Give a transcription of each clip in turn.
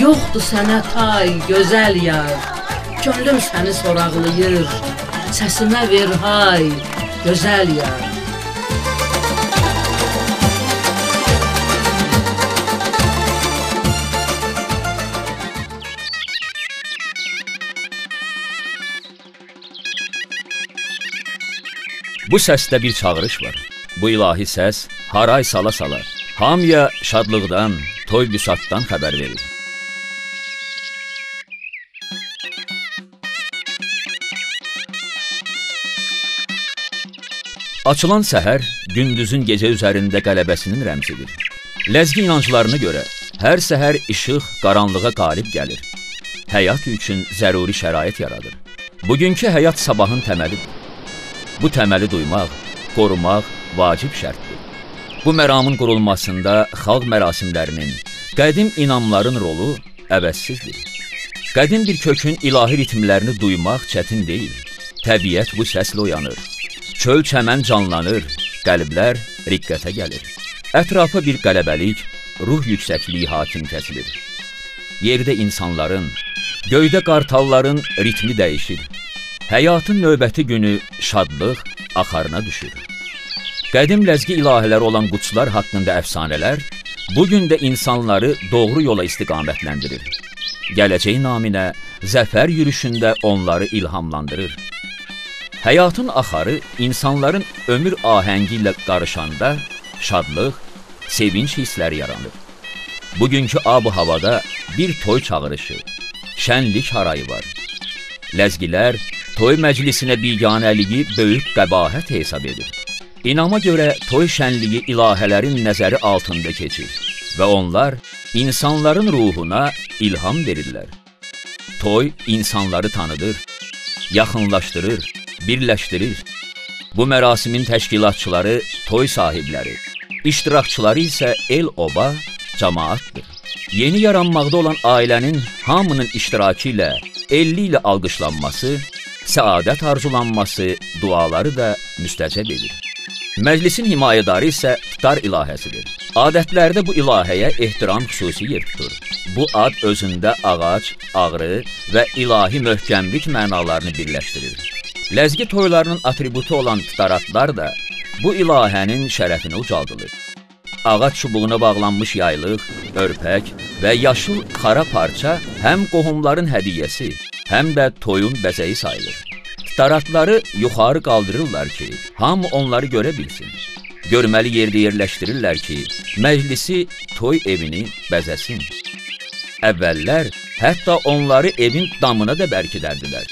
Yoxdur sənə tay, gözəl yar. Könlüm səni soraqlayır, səsimə ver hay, gözəl yar. Bu səsdə bir çağırış var. Bu ilahi səs haray sala-sala hamıya şadlıqdan, toy-büsatdan xəbər verir. Açılan səhər gündüzün gecə üzərində qələbəsinin rəmzidir. Ləzgi inanclarına görə hər səhər işıq qaranlığa qalib gəlir. Həyat üçün zəruri şərait yaradır. Bugünkü həyat sabahın təməlidir. Bu təməli duymaq, qorumaq vacib şərtdir. Bu məramın qurulmasında xalq mərasimlərinin, qədim inamların rolu əvəzsizdir. Qədim bir kökün ilahi ritmlərini duymaq çətin deyil. Təbiət bu səslə oyanır. Çöl çəmən canlanır, qəlblər riqqətə gəlir. Ətrafa bir qələbəlik, ruh yüksəkliyi hakim kəsilir. Yerdə insanların, göydə qartalların ritmi dəyişir. Həyatın növbəti günü şadlıq axarına düşür. Qədim ləzgi ilahələri olan quçlar haqqında əfsanələr bugün də insanları doğru yola istiqamətləndirir. Gələcək naminə zəfər yürüşündə onları ilhamlandırır. Həyatın axarı insanların ömür ahəngi ilə qarışanda şadlıq, sevinç hissləri yaranır. Bugünkü ab-ı havada bir toy çağırışı, şənlik harayı var. Ləzgilər toy məclisinə biganəliyi böyük qəbahət hesab edir. İnama görə toy şənliyi ilahələrin nəzəri altında keçir və onlar insanların ruhuna ilham verirlər. Toy insanları tanıdır, yaxınlaşdırır, birləşdirir. Bu mərasimin təşkilatçıları toy sahibləri, iştirakçıları isə el-oba, cəmaatdır. Yeni yaranmaqda olan ailənin hamının iştirakı ilə, elli ilə alqışlanması, səadət arzulanması, duaları da müstəcəb edir. Məclisin himayədarı isə tutar ilahəsidir. Adətlərdə bu ilahəyə ehtiram xüsusi yer tutur. Bu ad özündə ağac, ağrı və ilahi möhkəmlik mənalarını birləşdirir. Ləzgi toylarının atributu olan tutaratlar da bu ilahənin şərəfini ucaldılır. Ağac çubuğuna bağlanmış yaylıq, örpək və yaşıl xara parça həm qohumların hədiyyəsi, həm də toyun bəzəyi sayılır. Tutaratları yuxarı qaldırırlar ki, hamı onları görə bilsin. Görməli yerdə yerləşdirirlər ki, məclisi, toy evini bəzəsin. Əvvəllər hətta onları evin damına da bərkidərdilər.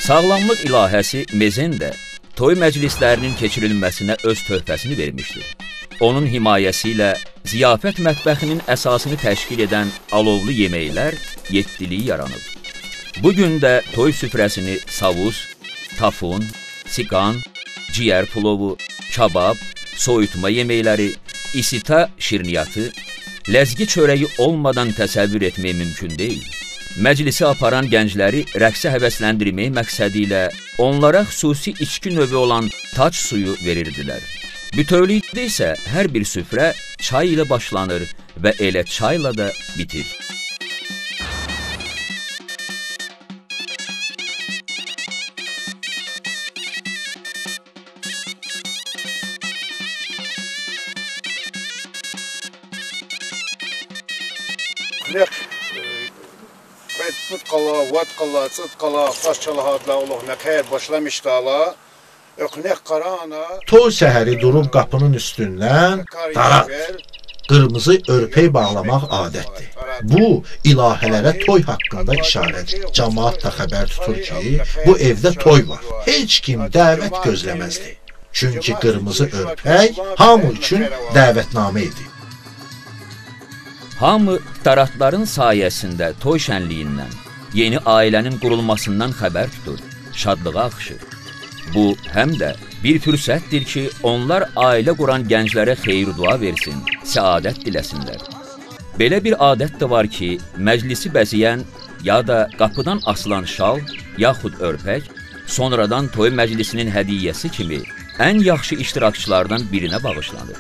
Sağlamlıq ilahəsi Mezen də toy məclislərinin keçirilməsinə öz töhfəsini vermişdir. Onun himayəsi ilə ziyafət mətbəxinin əsasını təşkil edən alovlu yeməklər yeddiliyi yaranıb. Bugün də toy süfrəsini savuz, tafun, siqan, ciyər plovu, kabab, soyutma yeməkləri, isita şirniyyatı, ləzgi çörəyi olmadan təsəvvür etmək mümkün deyil. Məclisi aparan gəncləri rəqsə həvəsləndirmək məqsədi ilə onlara xüsusi içki növü olan tac suyu verirdilər. Bütövlükdə isə hər bir süfrə çay ilə başlanır və elə çayla da bitir. Tutqala, vatqala, çıtqala, faşçala hadla oluq, nəkər başlamışdala, öqnək qarana... Toy səhəri durub qapının üstündən darat, qırmızı örpək bağlamaq adətdir. Bu ilahələrə toy haqqında işarədir. Cəmaət də xəbər tutur ki, bu evdə toy var. Heç kim dəvət gözləməzdi. Çünki qırmızı örpək hamı üçün dəvətnamə idi. Hamı taratların sayəsində toy şənliyindən, yeni ailənin qurulmasından xəbər tutur, şadlığa axışır. Bu, həm də bir fürsətdir ki, onlar ailə quran gənclərə xeyir-dua versin, səadət diləsinlər. Belə bir adət də var ki, məclisi bəzəyən ya da qapıdan asılan şal, yaxud örpək, sonradan toy məclisinin hədiyyəsi kimi ən yaxşı iştirakçılardan birinə bağışlanır.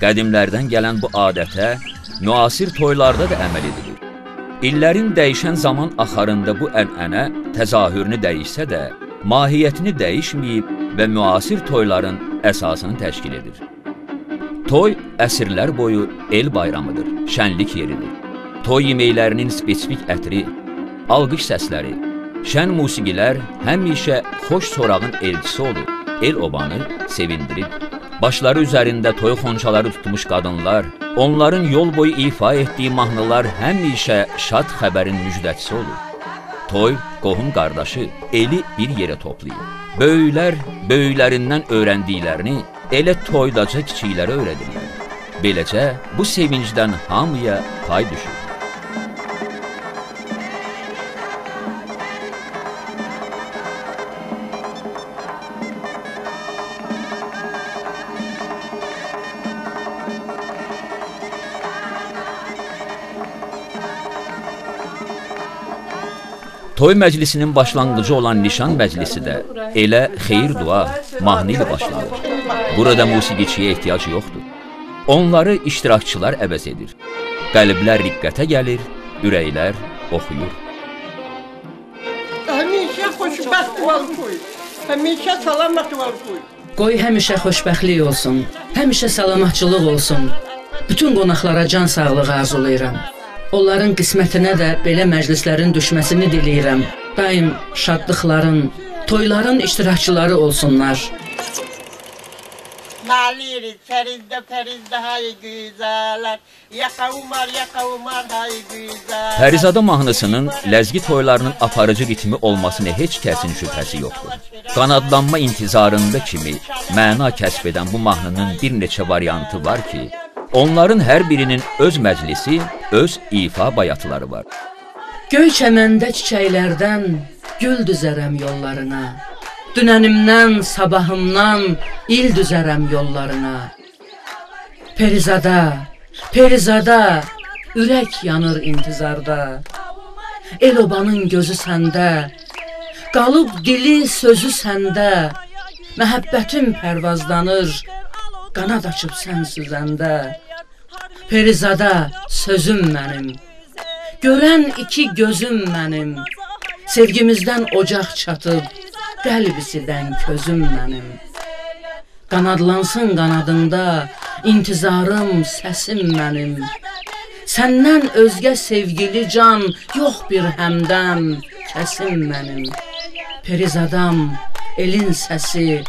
Qədimlərdən gələn bu adətə müasir toylarda da əməl edilir. İllərin dəyişən zaman axarında bu ənənə təzahürünü dəyişsə də, mahiyyətini dəyişməyib və müasir toyların əsasını təşkil edir. Toy əsrlər boyu el bayramıdır, şənlik yeridir. Toy yeməklərinin spesifik ətri, alqış səsləri, şən musiqilər həmişə xoş sorağın elçisi olur, el obanı sevindirir. Başları üzərində toy xonçaları tutmuş qadınlar, onların yol boyu ifa etdiyi mahnılar həmişə şad xəbərin müjdəçisi olur. Toy, qohum qardaşı, eli bir yerə toplayır. Böyüklər, böyüklərindən öyrəndiklərini elə toydaca kiçiklərə öyrədirlər. Beləcə, bu sevincdən hamıya pay düşür. Toy məclisinin başlanğıcı olan nişan məclisi də elə xeyir-dua, mahnı ilə başlanır. Burada musiqiçiyə ehtiyac yoxdur. Onları iştirakçılar əvəz edir. Qəlblər riqqətə gəlir, ürəklər oxuyur. Həmişə xoşbəxt ol qoy. Həmişə salamat ol qoy. Qoy həmişə xoşbəxtlik olsun, həmişə salamatçılıq olsun. Bütün qonaqlara can sağlığı arzulayıram. Onların qismətinə də belə məclislərin düşməsini diləyirəm. Daim şadlıqların, toyların iştirakçıları olsunlar. Maliri Fərizdə hay güzələr, Yaqavumar hay güzələr. Pərizada mahnısının ləzgi toylarının aparıcı ritmi olmasına heç kəsin şübhəsi yoxdur. Qanadlanma intizarında kimi məna kəsb edən bu mahnının bir neçə variantı var ki, onların hər birinin öz məclisi, öz ifa bayatları var. Göy çəməndə çiçəklərdən gül düzərəm yollarına. Dünənimdən, sabahımdan il düzərəm yollarına. Perizada, Perizada, ürək yanır intizarda. El obanın gözü səndə, qalıb dili sözü səndə. Məhəbbətim pərvazlanır, qanad açıb sən süzəndə. Perizada, sözüm mənim, görən iki gözüm mənim. Sevgimizdən ocaq çatıb, qəlbisidən közüm mənim. Qanadlansın qanadında, intizarım, səsim mənim. Səndən özgə sevgili can, yox bir həmdəm, kəsim mənim. Perizadam, elin səsi,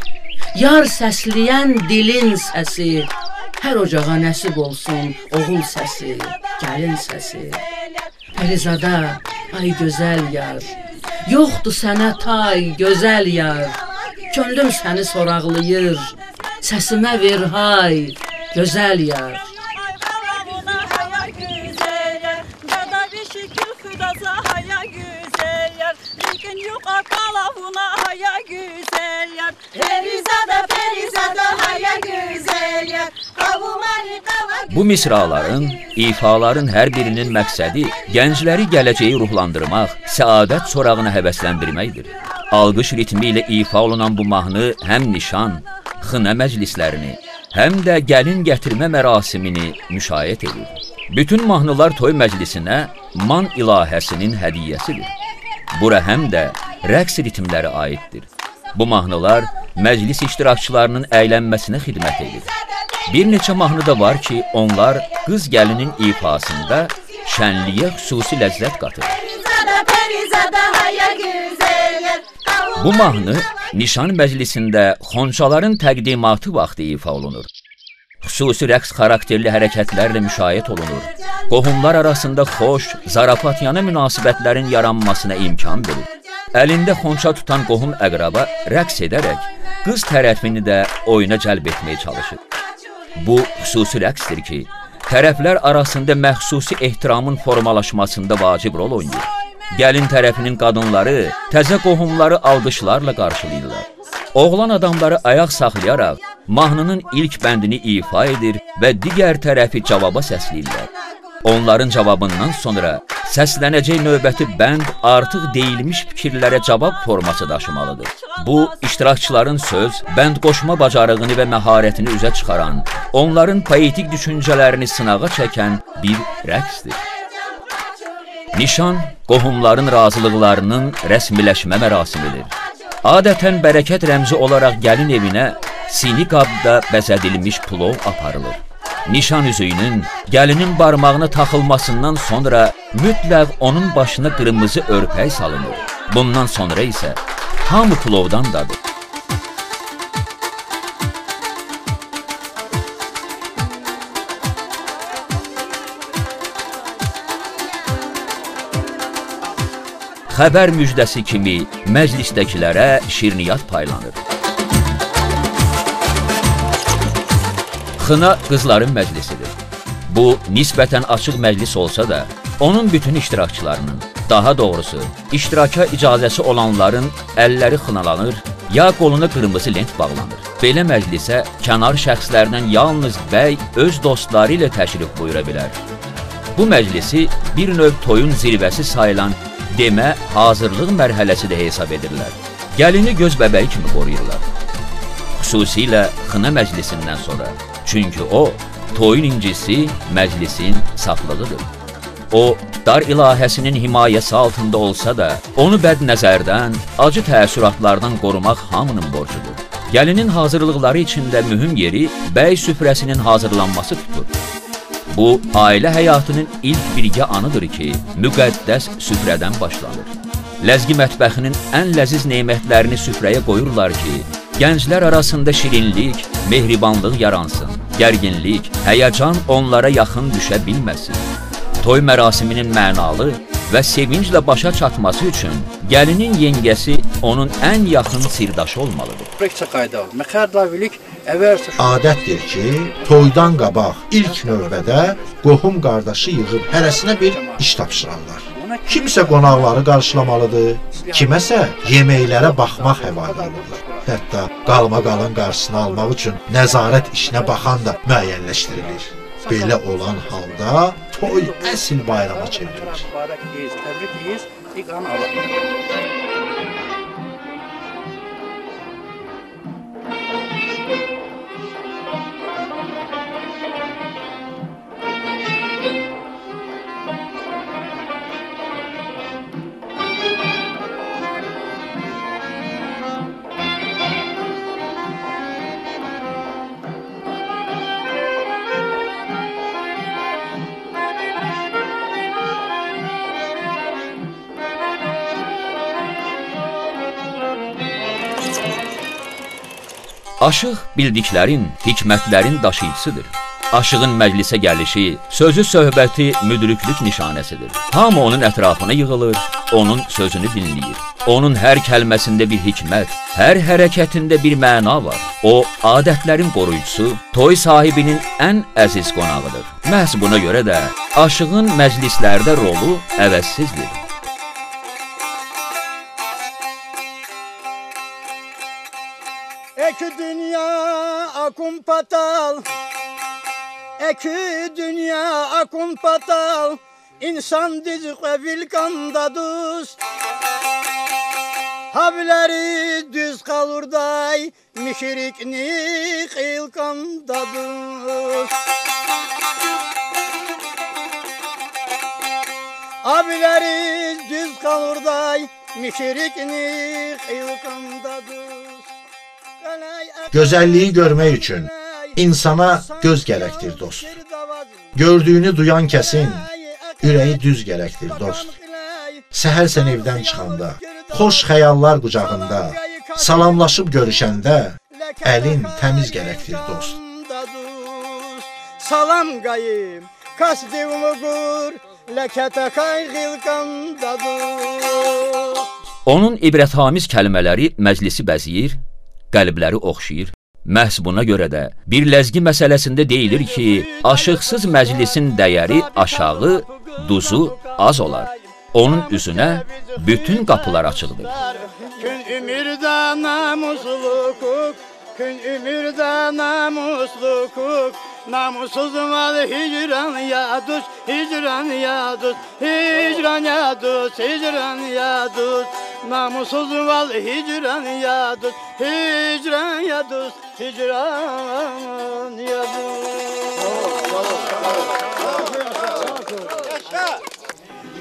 yar səsləyən dilin səsi. Hər ocağa nəsib olsun, oğul səsi, gəlin səsi. Perizada, ay gözəl yar, yoxdur sənə tay, gözəl yar. Könlüm səni soraqlayır, səsimə ver hay, gözəl yar. Bu misraların, ifaların hər birinin məqsədi gəncləri gələcəyi ruhlandırmaq, səadət sorağına həvəsləndirməkdir. Alqış ritmi ilə ifa olunan bu mahnı həm nişan, xına məclislərini, həm də gəlin gətirmə mərasimini müşayiət edir. Bütün mahnılar toy məclisinə man ilahəsinin hədiyyəsidir. Bura həm də rəqs ritmləri aiddir. Bu mahnılar məclis iştirakçılarının əylənməsinə xidmət edir. Bir neçə mahnı da var ki, onlar qız gəlinin ifasında şənliyə xüsusi ləzzət qatır. Bu mahnı nişan məclisində xonçaların təqdimatı vaxtı ifa olunur. xüsusi rəqs xarakterli hərəkətlərlə müşahidə olunur. Qohumlar arasında xoş, zarafatyanə münasibətlərin yaranmasına imkan verir. Əlində xonça tutan qohum əqraba rəqs edərək qız tərəfini də oyuna cəlb etməyə çalışır. Bu xüsusi rəqsdir ki, tərəflər arasında məxsusi ehtiramın formalaşmasında vacib rol oynayır. Gəlin tərəfinin qadınları təzə qohumları alqışlarla qarşılayırlar. Oğlan adamları ayaq saxlayaraq mahnının ilk bəndini ifa edir və digər tərəfi cavaba səsləyirlər. Onların cavabından sonra səslənəcək növbəti bənd artıq deyilmiş fikirlərə cavab forması daşımalıdır. Bu, iştirakçıların söz, bənd qoşma bacarığını və məharətini üzə çıxaran, onların poetik düşüncələrini sınağa çəkən bir rəqsdir. Nişan, qohumların razılıqlarının rəsmiləşmə mərasimidir. Adətən bərəkət rəmzi olaraq gəlin evinə sini qabda bəzədilmiş plov aparılır. Nişan üzüyünün gəlinin barmağına taxılmasından sonra mütləq onun başına qırmızı örpək salınır. Bundan sonra isə hamı plovdan dadır. Xəbər müjdəsi kimi məclisdəkilərə şirniyyat paylanır. Xına qızların məclisidir. Bu, nisbətən açıq məclis olsa da, onun bütün iştirakçılarının, daha doğrusu, iştiraka icazəsi olanların əlləri xınalanır, ya qoluna qırmızı lent bağlanır. Belə məclisə kənar şəxslərdən yalnız bəy öz dostları ilə təşrif buyura bilər. Bu məclisi bir növ toyun zirvəsi sayılan demə, hazırlıq mərhələsi də hesab edirlər. Gəlini göz bəbəyi kimi qoruyurlar. Xüsusilə xına məclisindən sonra. Çünki o, toyun incisi, məclisin saflığıdır. O, dar ilahəsinin himayəsi altında olsa da, onu bədnəzərdən, acı təəssüratlardan qorumaq hamının borcudur. Gəlinin hazırlıqları içində mühüm yeri bəy süfrəsinin hazırlanması tutur. Bu, ailə həyatının ilk birgə anıdır ki, müqəddəs süfrədən başlanır. Ləzgi mətbəxinin ən ləziz nemətlərini süfrəyə qoyurlar ki, gənclər arasında şirinlik, mehribanlıq yaransın, gərginlik, həyəcan onlara yaxın düşə bilməsin. Toy mərasiminin mənalı və sevinclə başa çatması üçün gəlinin yengəsi onun ən yaxın sirdaşı olmalıdır. Adətdir ki, toydan qabaq ilk növbədə qohum qardaşı yığıb hərəsinə bir iş tapşırarlar. Kimsə qonaqları qarşılamalıdır, kiməsə yeməklərə baxmaq həvalə olurlar. Hətta qalmaqalın qarşısını almaq üçün nəzarət işinə baxan da müəyyənləşdirilir. Belə olan halda toy əsl bayrama çevrilir. Aşıq bildiklərin, hikmətlərin daşıyıcısıdır. Aşığın məclisə gəlişi, sözü söhbəti müdriklük nişanəsidir. Hamı onun ətrafına yığılır, onun sözünü dinləyir. Onun hər kəlməsində bir hikmət, hər hərəkətində bir məna var. O, adətlərin qoruyucusu, toy sahibinin ən əziz qonağıdır. Məhz buna görə də aşığın məclislərdə rolu əvəzsizdir. Eki dünya akun patal, eki dünya akun patal, insan dizik ve vilkanda düz. Hableri düz kalurday, mişirikni kılkanda düz. Abileri düz kalurday, mişirikni kılkanda düz. Gözəlliyi görmək üçün insana göz gərəkdir dost. Gördüyünü duyan kəsin ürəyi düz gərəkdir dost. Səhər sən evdən çıxanda, xoş xəyallar qucağında, salamlaşıb görüşəndə əlin təmiz gərəkdir dost. salam qayım, kastivimi qur, ləkətə qayğılqandadır. Onun ibrətamiz kəlmələri məclisi bəziyir, qəlbləri oxşayır. Məhz buna görə də bir ləzgi məsələsində deyilir ki, aşıqsız məclisin dəyəri aşağı, duzu az olar. Onun üzünə bütün qapılar açıqdır. Gün ümirdə namuslu hukuk, gün ümirdə namuslu hukuk, namussuz mal hicran yadus, hicran yadus, hicran yadus, hicran yadus, namussuz mal hicran yadus, hicran yadus, hicran yadus.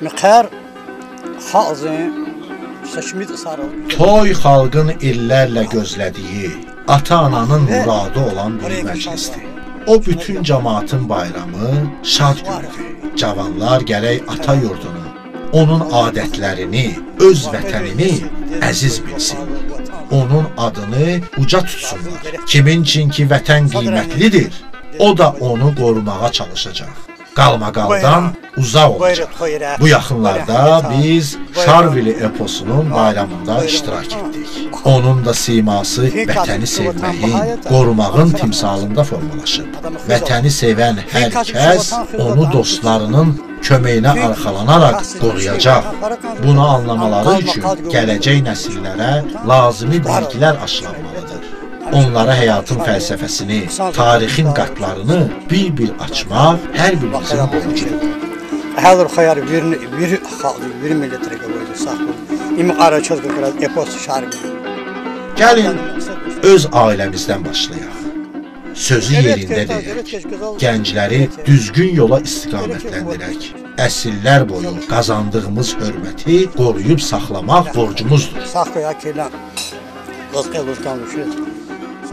Mıqar xalqın seçmid sarı. Toy xalqın illərlə gözlədiyi, ata-ananın muradı olan bir məclisdir. O bütün cəmaatın bayramı, şad gündür. Cavanlar gərək ata yurdunu, onun adətlərini, öz vətənini əziz bilsin. Onun adını uca tutsunlar. Kimin üçün ki vətən qiymətlidir, o da onu qorumağa çalışacaq. Qalmaqaldan uzaq olacaq. Bu yaxınlarda biz Şarvili eposunun bayramında iştirak etdik. Onun da siması vətəni sevməyin, qorumağın timsalında formalaşıb. Vətəni sevən hər kəs onu dostlarının köməyinə arxalanaraq qoruyacaq. Bunu anlamaları üçün gələcək nəsillərə lazımi bilgilər aşılanmalıdır. Onlara həyatın fəlsəfəsini, tarixin qatlarını bir-bir açmaq hər birimizin borcudur. Həzır xəyar bir millətə qoydu saxlı. İmi araçıldı biraz epos şarbi. Gəlin öz ailəmizdən başlayaq. Sözü yerində deyək. Gəncləri düzgün yola istiqamətləndirək. Əsillər boyu qazandığımız hörməti qoruyub saxlamaq borcumuzdur.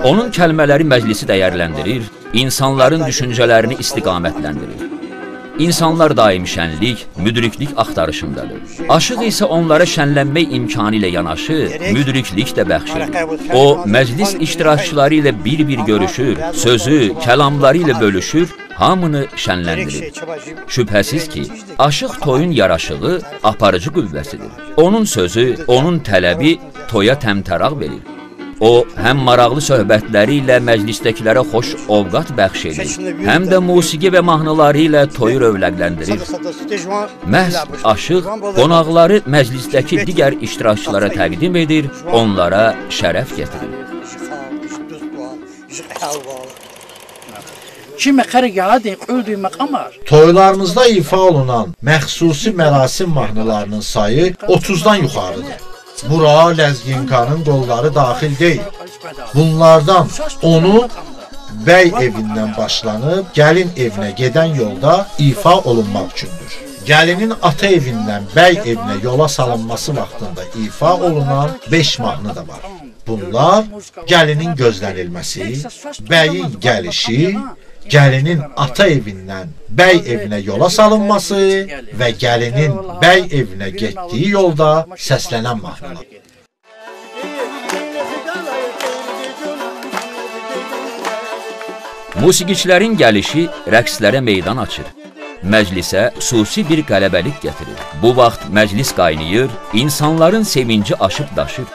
Onun kəlmələri məclisi dəyərləndirir, insanların düşüncələrini istiqamətləndirir. İnsanlar daim şənlik, müdriklik axtarışındadır. Aşıq isə onlara şənlənmək imkanı ilə yanaşı, müdriklik də bəxşir. O, məclis iştirakçıları ilə bir-bir görüşür, sözü, kəlamları ilə bölüşür, hamını şənləndirir. Şübhəsiz ki, aşıq toyun yaraşığı, aparıcı qüvvəsidir. Onun sözü, onun tələbi toya təmtəraq verir. O, həm maraqlı söhbətləri ilə məclisdəkilərə xoş ovqat bəxş edir, həm də musiqi və mahnıları ilə toyu rövləqləndirir. Məhz aşıq qonaqları məclisdəki digər iştirakçılara təqdim edir, onlara şərəf gətirir. Toylarımızda ifa olunan məxsusi mərasim mahnılarının sayı 30-dan yuxarıdır. Bura Ləzginkanın qolları daxil deyil. Bunlardan onu bəy evindən başlanıb, gəlin evinə gedən yolda ifa olunmaq üçündür. Gəlinin ata evindən bəy evinə yola salınması vaxtında ifa olunan 5 mahnı da var. Bunlar gəlinin gözlənilməsi, bəyin gəlişi, gəlinin ata evindən bəy evinə yola salınması və gəlinin bəy evinə getdiyi yolda səslənən mahnılar. Musiqiçilərin gəlişi rəqslərə meydan açır. Məclisə xüsusi bir qələbəlik gətirir. Bu vaxt məclis qaynayır, insanların sevinci aşıb daşır.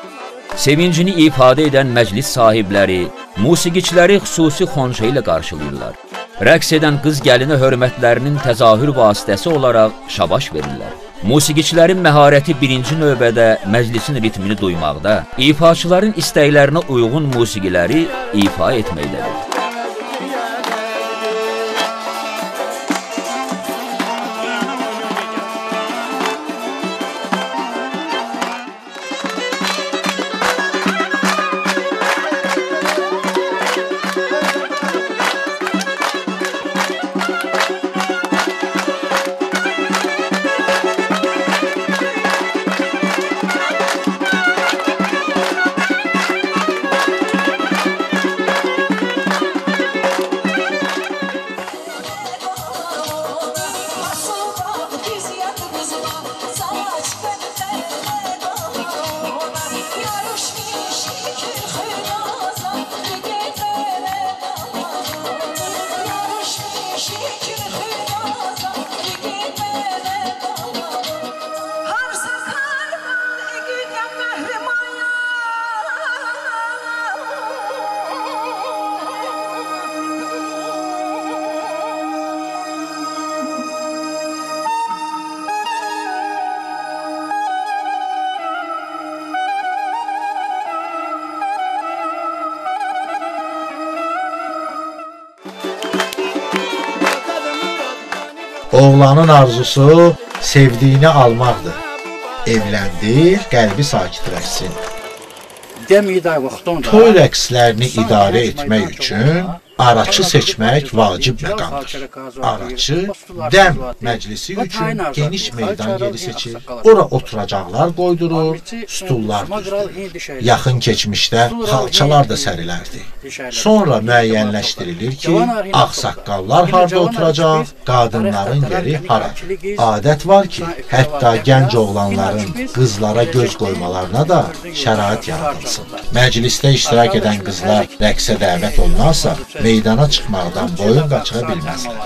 Sevincini ifadə edən məclis sahibləri, musiqiçiləri xüsusi xonca ilə qarşılayırlar. Rəqs edən qız gəlinə hörmətlərinin təzahür vasitəsi olaraq şabaş verirlər. Musiqiçilərin məharəti birinci növbədə məclisin ritmini duymaqda, ifaçıların istəklərinə uyğun musiqiləri ifa etməkdədir. Oğlanın arzusu sevdiyini almaqdır. Evləndir, qəlbi sakitləşsin. Toy rəqslərini idarə etmək üçün araçı seçmək vacib məqamdır. Araçı dəm məclisi üçün geniş meydan yeri seçir, ora oturacaqlar qoydurur, stullar düzdür. Yaxın keçmişdə xalçalar da sərilərdi. Sonra müəyyənləşdirilir ki, ağsaqqallar harda oturacaq, qadınların yeri haradır. Adət var ki, hətta gənc oğlanların qızlara göz qoymalarına da şərait yaradılsın. Məclisdə iştirak edən qızlar rəqsə dəvət olunarsa, meydana çıxmaqdan boyun qaçıra bilməzlər.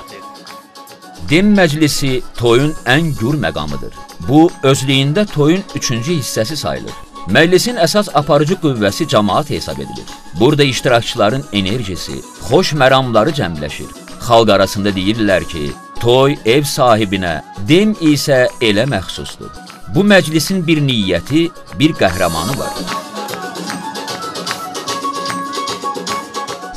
Dem məclisi toyun ən gür məqamıdır. Bu, özlüyündə toyun 3-cü hissəsi sayılır. Məclisin əsas aparıcı qüvvəsi cəmaat hesab edilir. Burada iştirakçıların enerjisi, xoş məramları cəmləşir. Xalq arasında deyirlər ki, toy ev sahibinə, dem isə elə məxsusdur. Bu məclisin bir niyyəti, bir qəhrəmanı var.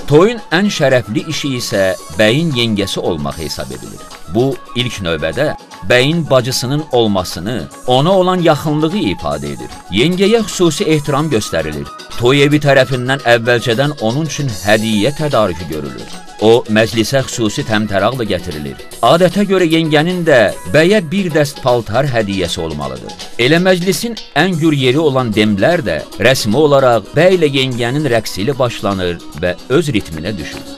Toyun ən şərəfli işi isə bəyin yengəsi olmaq hesab edilir. Bu, ilk növbədə bəyin bacısının olmasını, ona olan yaxınlığı ifadə edir. Yengəyə xüsusi ehtiram göstərilir. Toy evi tərəfindən əvvəlcədən onun üçün hədiyyə tədarükü görülür. O, məclisə xüsusi təmtəraqla gətirilir. Adətə görə yengənin də bəyə bir dəst paltar hədiyyəsi olmalıdır. Elə məclisin ən gür yeri olan demlər də rəsmi olaraq bəylə yengənin rəqsi ilə başlanır və öz ritminə düşür.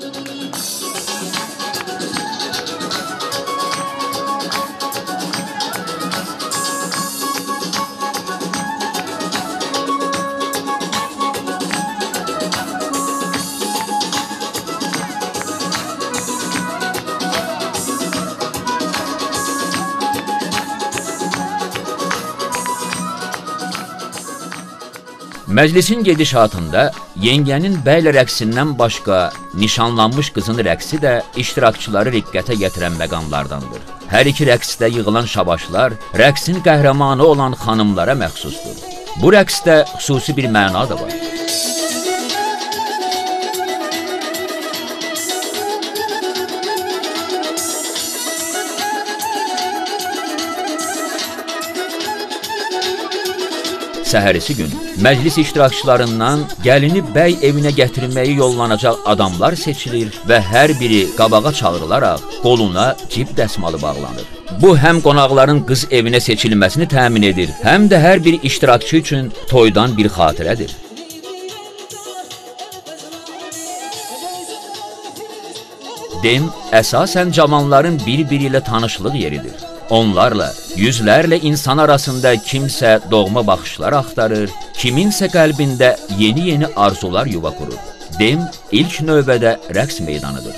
Məclisin gedişatında yengənin bəylə rəqsindən başqa nişanlanmış qızın rəqsi də iştirakçıları riqqətə gətirən məqamlardandır. Hər iki rəqsdə yığılan şabaşlar rəqsin qəhrəmanı olan xanımlara məxsusdur. Bu rəqsdə xüsusi bir məna da var. Səhərisi gün məclis iştirakçılarından gəlini bəy evinə gətirməyi yollanacaq adamlar seçilir və hər biri qabağa çağırılaraq qoluna cib dəsmalı bağlanır. Bu, həm qonaqların qız evinə seçilməsini təmin edir, həm də hər bir iştirakçı üçün toydan bir xatirədir. Dem, əsasən cavanların bir-biri ilə tanışlıq yeridir. Onlarla, yüzlərlə insan arasında kimsə doğma baxışlar axtarır, kiminsə qəlbində yeni-yeni arzular yuva qurur. Dem, ilk növbədə rəqs meydanıdır.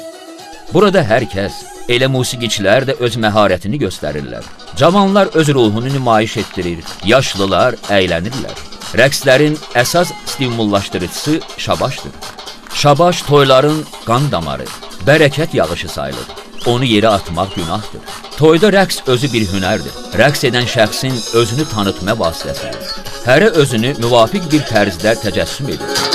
Burada hər kəs, elə musiqiçilər də öz məharətini göstərirlər. Cavanlar öz ruhunu nümayiş etdirir, yaşlılar əylənirlər. Rəqslərin əsas stimullaşdırıcısı şabaşdır. Şabaş toyların qan damarı, bərəkət yağışı sayılır. Onu yerə atmaq günahdır. Toyda rəqs özü bir hünərdir. Rəqs edən şəxsin özünü tanıtma vasitəsidir. Hərə özünü müvafiq bir tərzdə təcəssüm edir.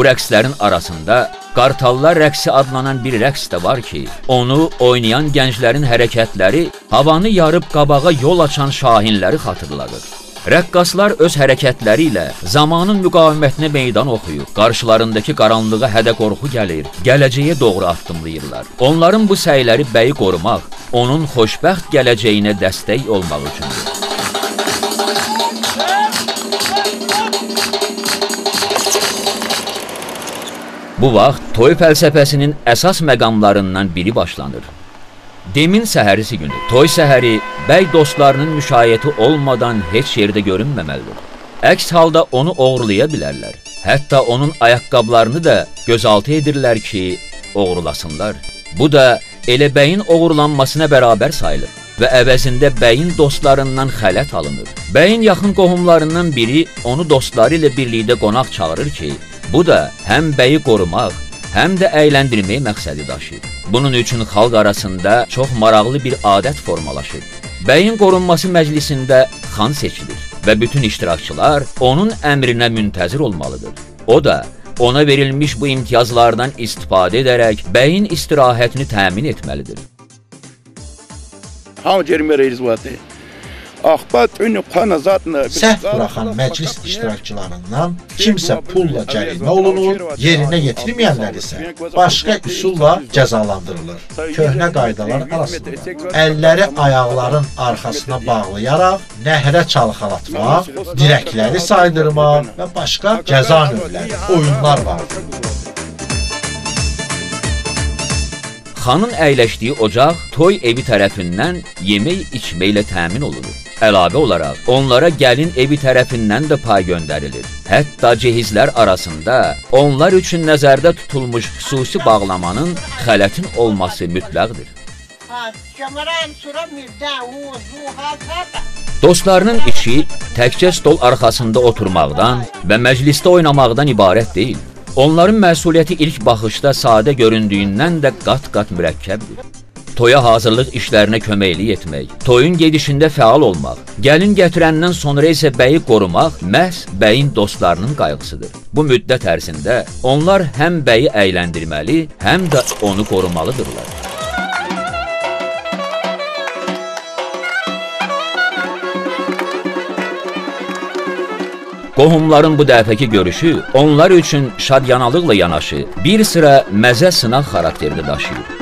Bu rəqslərin arasında Qartallar rəqsi adlanan bir rəqs də var ki, onu oynayan gənclərin hərəkətləri havanı yarıb qabağa yol açan şahinləri xatırladır. Rəqqaslar öz hərəkətləri ilə zamanın müqavimətinə meydan oxuyur, qarşılarındakı qaranlığa hədə-qorxu gəlir, gələcəyə doğru addımlayırlar. Onların bu səyləri bəyi qorumaq, onun xoşbəxt gələcəyinə dəstək olmaq üçündür. Bu vaxt toy fəlsəfəsinin əsas məqamlarından biri başlanır. Demin səhərisi günü, toy səhəri bəy dostlarının müşayiəti olmadan heç yerdə görünməməlidir. Əks halda onu oğurlaya bilərlər. Hətta onun ayaqqabılarını da gözaltı edirlər ki, oğurlasınlar. Bu da elə bəyin oğurlanmasına bərabər sayılır və əvəzində bəyin dostlarından xələt alınır. Bəyin yaxın qohumlarından biri onu dostları ilə birlikdə qonaq çağırır ki, bu da həm bəyi qorumaq, həm də əyləndirmək məqsədi daşıyır. Bunun üçün xalq arasında çox maraqlı bir adət formalaşır. Bəyin qorunması məclisində xan seçilir və bütün iştirakçılar onun əmrinə müntəzir olmalıdır. O da ona verilmiş bu imtiyazlardan istifadə edərək bəyin istirahətini təmin etməlidir. Səhv buraxan məclis iştirakçılarından kimsə pulla cərimə olunur, yerinə yetirməyənlər isə başqa üsulla cəzalandırılır. Köhnə qaydalar arasında əlləri ayaqların arxasına bağlayaraq nəhrə çalxalatmaq, dirəkləri saydırmaq və başqa cəza növləri, oyunlar vardır. Xanın əyləşdiyi ocaq toy evi tərəfindən yemək-içməklə təmin olunur. Əlavə olaraq, onlara gəlin evi tərəfindən də pay göndərilir. Hətta cehizlər arasında onlar üçün nəzərdə tutulmuş xüsusi bağlamanın xələtin olması mütləqdir. Dostlarının işi təkcə stol arxasında oturmaqdan və məclisdə oynamaqdan ibarət deyil. Onların məsuliyyəti ilk baxışda sadə göründüyündən də qat-qat mürəkkəbdir. Toya hazırlıq işlərinə köməklik etmək, toyun gedişində fəal olmaq, gəlin gətirəndən sonra isə bəyi qorumaq məhz bəyin dostlarının qayğısıdır. Bu müddət ərzində onlar həm bəyi əyləndirməli, həm də onu qorumalıdırlar. Qohumların bu dəfəki görüşü onlar üçün şadyanalıqla yanaşı bir sıra məzə sınaq xarakterini daşıyır.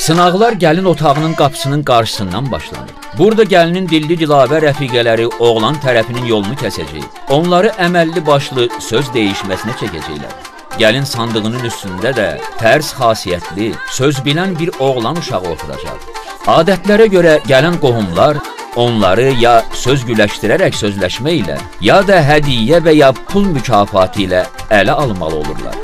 Sınaqlar gəlin otağının qapısının qarşısından başlanır. Burada gəlinin dilli dilavə rəfiqələri oğlan tərəfinin yolunu kəsəcək. Onları əməlli başlı söz deyişməsinə çəkəcəklər. Gəlin sandığının üstündə də tərs xasiyyətli, söz bilən bir oğlan uşağı oturacaq. Adətlərə görə gələn qohumlar onları ya söz güləşdirərək sözləşməklə, ya da hədiyyə və ya pul mükafatı ilə ələ almalı olurlar.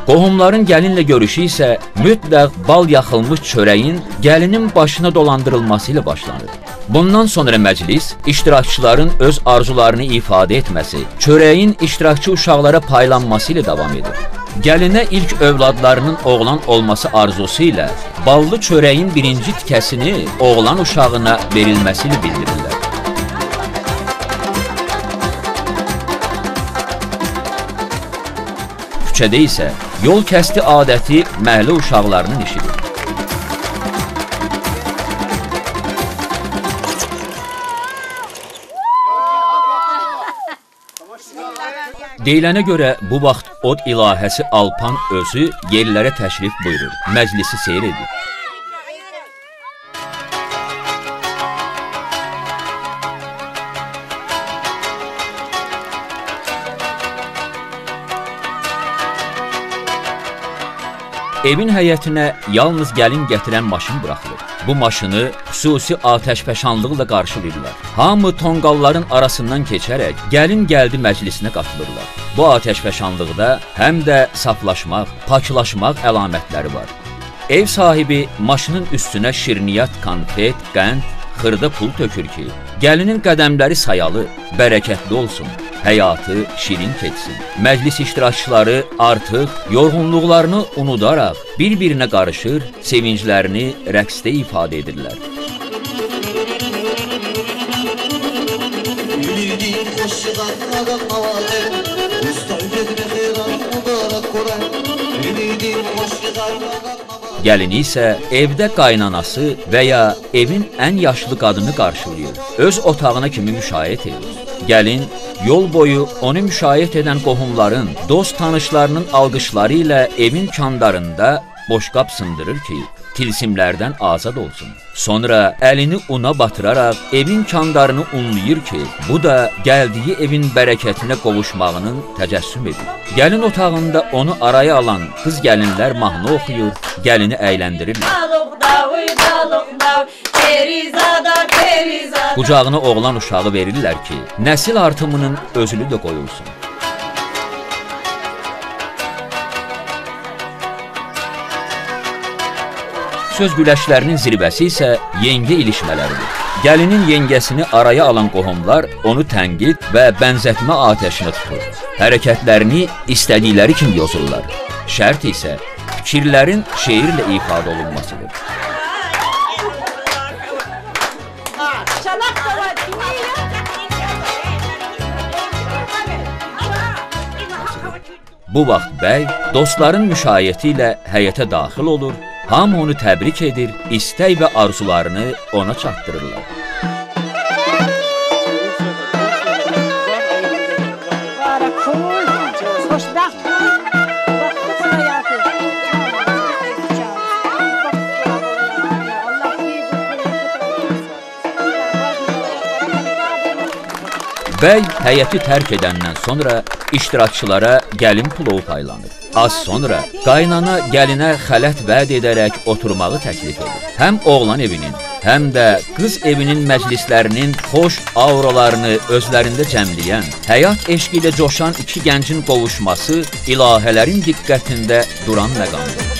Qohumların gəlinlə görüşü isə mütləq bal yaxılmış çörəyin gəlinin başına dolandırılması ilə başlanır. Bundan sonra məclis iştirakçıların öz arzularını ifadə etməsi, çörəyin iştirakçı uşaqlara paylanması ilə davam edir. Gəlinə ilk övladlarının oğlan olması arzusu ilə ballı çörəyin birinci tikəsini oğlan uşağına verilməsi ilə bildirirlər. Küçədə isə yol kəsti adəti məhəllə uşaqlarının işidir. Deyilənə görə bu vaxt od ilahəsi Alpan özü yerlərə təşrif buyurur, məclisi seyr edir. Evin həyətinə yalnız gəlin gətirən maşın buraxılır. Bu maşını xüsusi atəşfəşanlıqla qarşılayırlar. Hamı tonqalların arasından keçərək gəlin gəldi məclisinə qatılırlar. Bu atəşfəşanlıqda həm də saflaşmaq, paklaşmaq əlamətləri var. Ev sahibi maşının üstünə şirniyyat, konfet, qənd, xırda pul tökür ki, gəlinin qədəmləri sayalı, bərəkətli olsun, həyatı şirin keçsin. Məclis iştirakçıları artıq yorğunluqlarını unudaraq bir-birinə qarışır, sevinclərini rəqsdə ifadə edirlər. Gəlini isə evdə qaynanası və ya evin ən yaşlı qadını qarşılayır, öz otağına kimi müşayiət edir. Gəlin yol boyu onu müşayiət edən qohumların, dost tanışlarının alqışları ilə evin kandarında boşqab sındırır ki, tilsimlərdən azad olsun. Sonra əlini una batıraraq evin kandarını unlayır ki, bu da gəldiyi evin bərəkətinə qovuşmağının təcəssüm edir. Gəlin otağında onu araya alan qız gəlinlər mahnı oxuyur, gəlini əyləndirirlər. Qucağına oğlan uşağı verirlər ki, nəsil artımının özülü də qoyulsun. Söz güləşlərinin zirvəsi isə yengə ilişmələridir. Gəlinin yengəsini araya alan qohumlar onu tənqid və bənzətmə atəşinə tutur. Hərəkətlərini istədikləri kimi yozurlar. Şərt isə fikirlərin şeirlə ifadə olunmasıdır. Bu vaxt bəy dostların müşayiəti ilə həyətə daxil olur, hamı onu təbrik edir, istək və arzularını ona çatdırırlar. Bəy həyəti tərk edəndən sonra iştirakçılara gəlin plovu paylanır. Az sonra qaynana gəlinə xələt vəd edərək oturmağı təklif edir. Həm oğlan evinin, həm də qız evinin məclislərinin xoş auralarını özlərində cəmləyən, həyat eşqi ilə coşan iki gəncin qovuşması ilahələrin diqqətində duran məqamdır.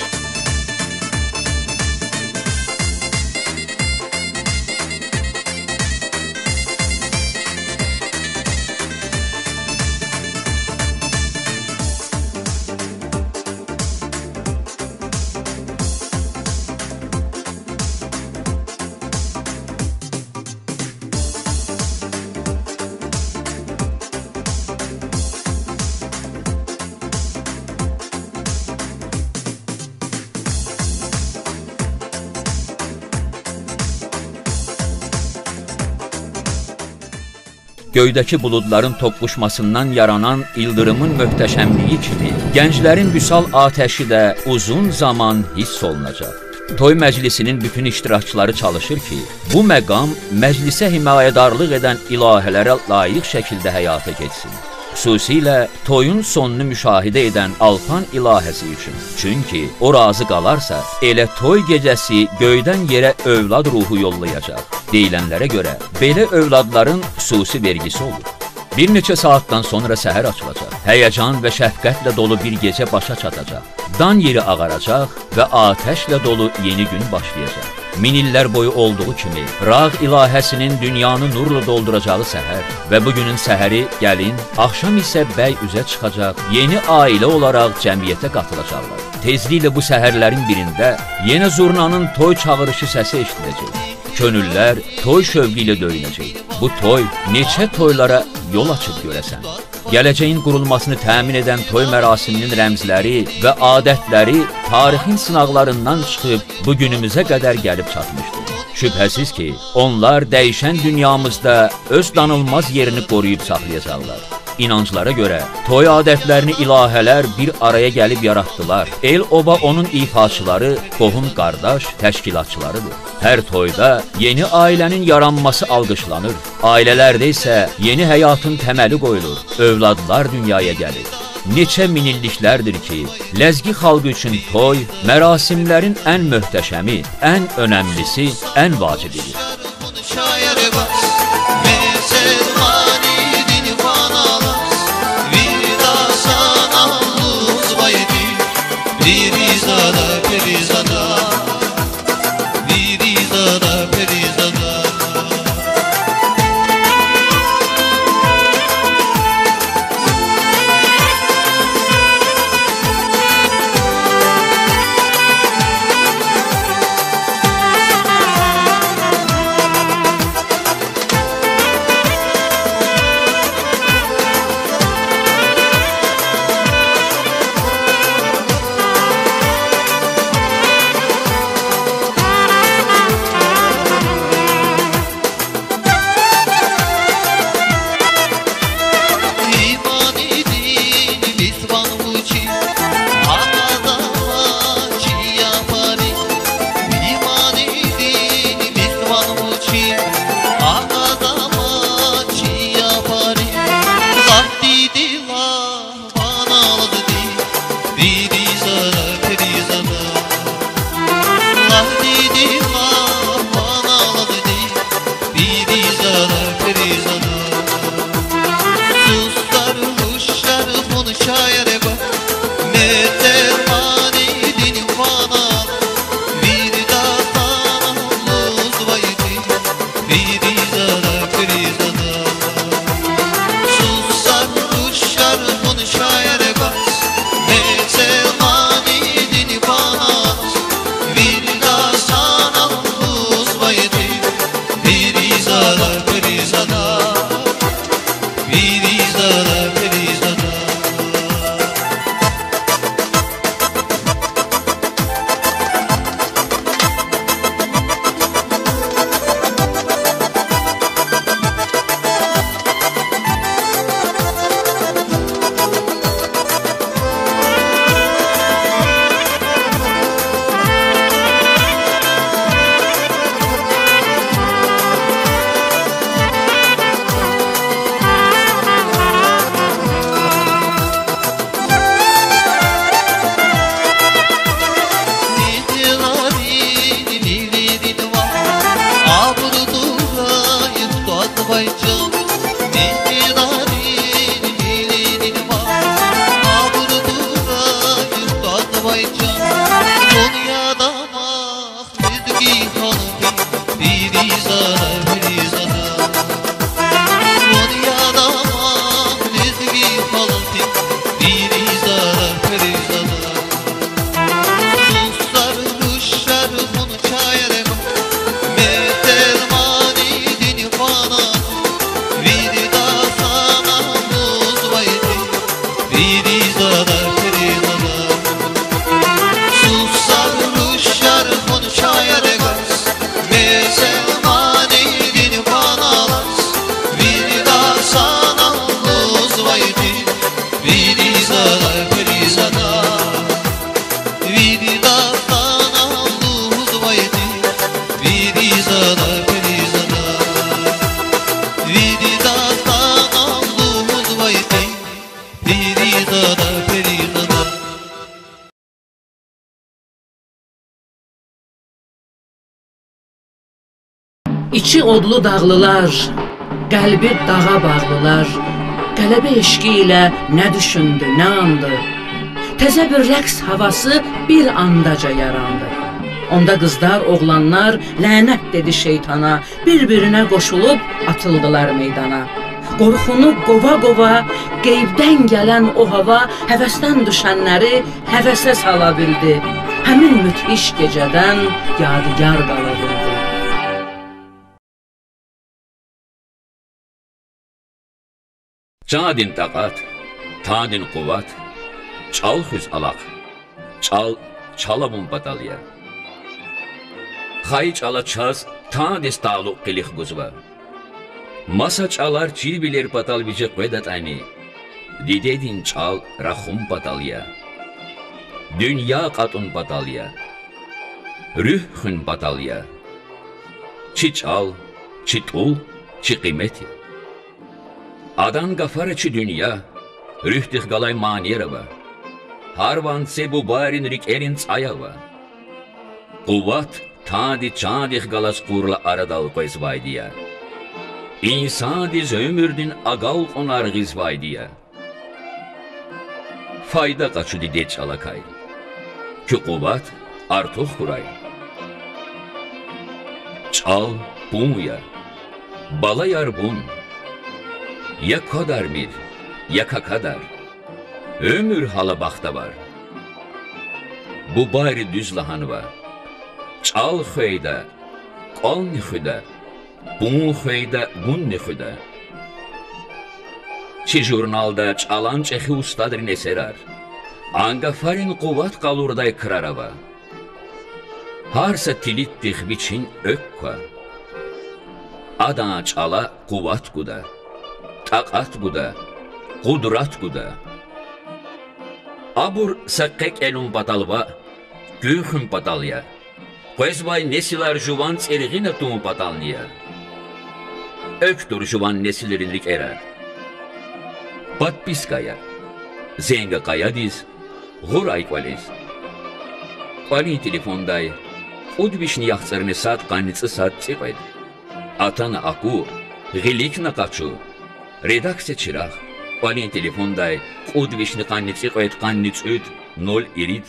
Göydəki buludların toqquşmasından yaranan ildırımın möhtəşəmliyi kimi, gənclərin vüsal atəşi də uzun zaman hiss olunacaq. Toy məclisinin bütün iştirakçıları çalışır ki, bu məqam məclisə himayədarlıq edən ilahələrə layiq şəkildə həyata keçsin. Xüsusilə toyun sonunu müşahidə edən Alpan ilahəsi üçün. Çünki o razı qalarsa, elə toy gecəsi göydən yerə övlad ruhu yollayacaq. Deyilənlərə görə, belə övladların xüsusi vergisi olur. Bir neçə saatdan sonra səhər açılacaq. Həyəcan və şəfqətlə dolu bir gecə başa çatacaq. Dan yeri ağaracaq və atəşlə dolu yeni gün başlayacaq. Min illər boyu olduğu kimi, Rağ ilahəsinin dünyanı nurla dolduracağı səhər və bugünün səhəri gəlin, axşam isə bəy üzə çıxacaq, yeni ailə olaraq cəmiyyətə qatılacaqlar. Tezliklə bu səhərlərin birində yenə zurnanın toy çağırışı səsi eşidiləcək. Könüllər toy şövqü ilə döyünəcək. Bu toy neçə toylara yol açıb görəsən. Gələcəyin qurulmasını təmin edən toy mərasiminin rəmzləri və adətləri tarixin sınaqlarından çıxıb bu günümüzə qədər gəlib çatmışdır. Şübhəsiz ki, onlar dəyişən dünyamızda öz danılmaz yerini qoruyub saxlayacaqlar. İnanclara görə toy adətlərini ilahələr bir araya gəlib yaratdılar. El-oba onun ifaçıları, qohum-qardaş təşkilatçılarıdır. Hər toyda yeni ailənin yaranması alqışlanır. Ailələrdə isə yeni həyatın təməli qoyulur. Övladlar dünyaya gəlir. Neçə minilliklərdir ki, ləzgi xalqı üçün toy mərasimlərin ən möhtəşəmi, ən önəmlisi, ən vacibidir. Bir izada İçi odlu dağlılar, qəlbi dağa bağlılar, qələbə eşqi ilə nə düşündü, nə andı. Təzə bir rəqs havası bir andaca yarandı. Onda qızlar, oğlanlar lənət dedi şeytana, bir-birinə qoşulub atıldılar meydana. Qorxunu qova-qova, qeybdən gələn o hava həvəsdən düşənləri həvəsə sala bildi. Həmin müthiş gecədən yadigar qala bildi. Cadin taqat, tadin quvvat, çal xüz alaq, çalabun batalya. Xay çala çaz, tadis tağluq qilix quzva. Masa çalar çil bilir batal vicik vedat ayni. Didedin çal, raxum batalya. Dünya qatun batalya. Rühün batalya. Çi çal, çi tul, çi qiymeti. Adan qafar çi dünya, rühtix qalay maniyerava. Harvan se bu barin rik erin çayava. Quvvat, tadi çadix qalas qurla aradal qoyzvaydiya. İnsadiz ömürdün aqal qonar qizvaydiya. Fayda qaçı dide çalakay. Ki quvvat artıq quray. Çal, bumuya, bala yar bun. Ya kadar bir, ya kakadar. Ömür hala baxta var. Bu bari düz lahanı var. Çal xöydə, qal nixüdə. Bun xöydə, bun nixüdə. Çi jurnalda çalan çexi ustadır neserar. Angafarin quvvat qalurday kırarava. Harsa tilit dixbiçin ökka. Adana çala quvvat quda. Taqat quda. Qudrat quda. Abur saqqek elun batalva. Güxün batalya. Qoyzvay nesilar juvan çerğina tumu batalniya. Öktur juvan nesilerinlik erar. Подпиская. Зенга каядиз, гурай квализ. Квали телефондай, удвишни яхцарны сад канницы сад цепайд. Атана аку, гилик накачу, редакция чирах, Qualin telefonday udvishni qannitsi qo'yt qannitsud 0 irid.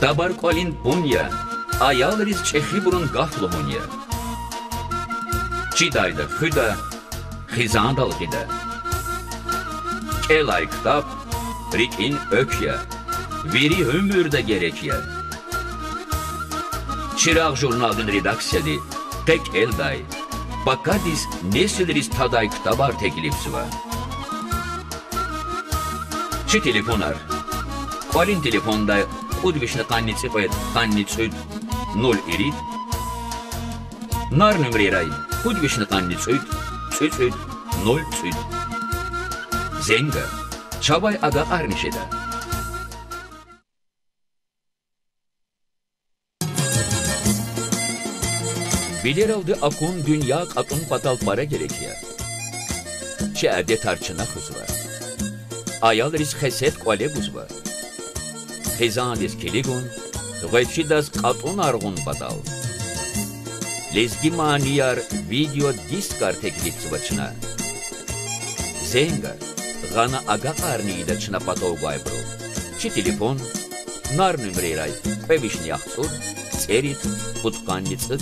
Dabar Qualin Punya, ayalriz Çehiburun Gafluhunya. Çidayda Hüda, Xizandal Hida. Kelay Kitap, Rikin Ökya, Veri Ömürde Gerekya. Çıraq Jurnal'ın redaksiyeli, Tek Elday, Bakadis Nesilriz Taday Kitabar teklifsi var. Çi telefonar, Qualin telefonda Udvishni qannitsi qo'yt qannitsud 0 irid. Nar numreray Udvishni qannitsud tsud 0 tsud. Zenga Çabay aga arnişeda. Bilir aldı akun dünya katun patal para gerekiyor. Çerde tarçına kız var. Ayal riz xeset qole buz var. Xizandis keligun, G'etchidas qatun arğun badal. Lezgi maniyar video diskar teklifsi vachna. Zengar, gana aga qarniyda chna patov gaybro. Chi telefon, nar numreray, pevishni yaxtsur, tserit, putqannitsit.